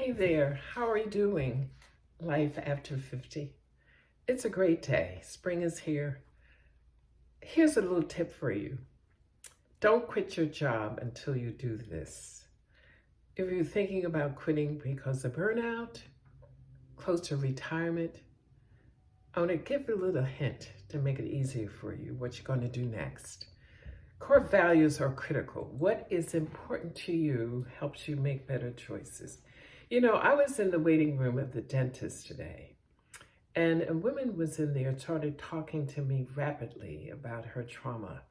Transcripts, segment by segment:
Hey there, how are you doing? Life after 50. It's a great day. Spring is here. Here's a little tip for you. Don't quit your job until you do this. If you're thinking about quitting because of burnout, close to retirement, I want to give you a little hint to make it easier for you what you're going to do next. Core values are critical. What is important to you helps you make better choices. You know, I was in the waiting room at the dentist today, and a woman was in there, started talking to me rapidly about her trauma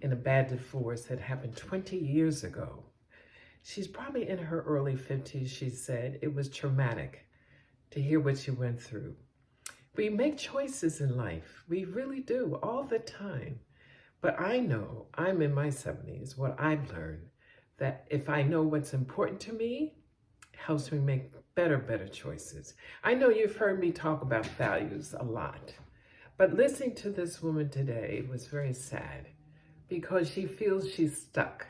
in a bad divorce that happened 20 years ago. She's probably in her early 50s, she said. It was traumatic to hear what she went through. We make choices in life. We really do, all the time. But I know, I'm in my 70s, what I've learned, that if I know what's important to me, helps me make better choices. I know you've heard me talk about values a lot, but listening to this woman today was very sad because she feels she's stuck,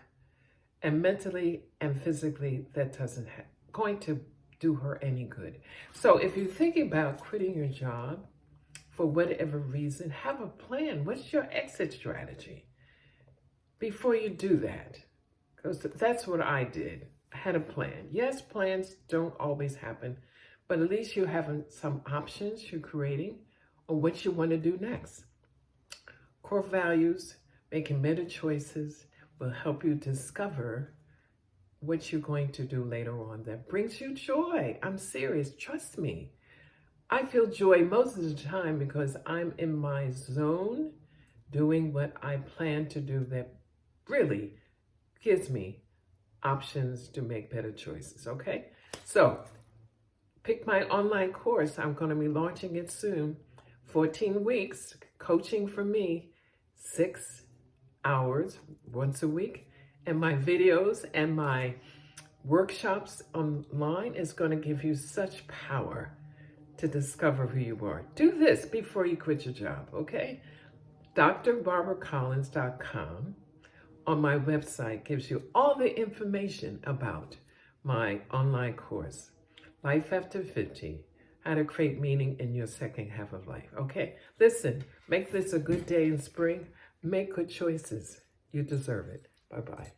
and mentally and physically that doesn't going to do her any good. So if you're thinking about quitting your job for whatever reason, have a plan. What's your exit strategy before you do that? Because that's what I did. I had a plan. Yes, plans don't always happen, but at least you have some options you're creating on what you want to do next. Core values, making better choices will help you discover what you're going to do later on that brings you joy. I'm serious. Trust me. I feel joy most of the time because I'm in my zone doing what I plan to do that really gives me options to make better choices, okay? So pick my online course. I'm going to be launching it soon. 14 weeks, coaching from me, 6 hours once a week. And my videos and my workshops online is going to give you such power to discover who you are. Do this before you quit your job, okay? Dr.BarbaraCollins.com on my website gives you all the information about my online course, Life After 50, How to Create Meaning in Your Second Half of Life, okay? Listen, make this a good day in spring. Make good choices. You deserve it. Bye-bye.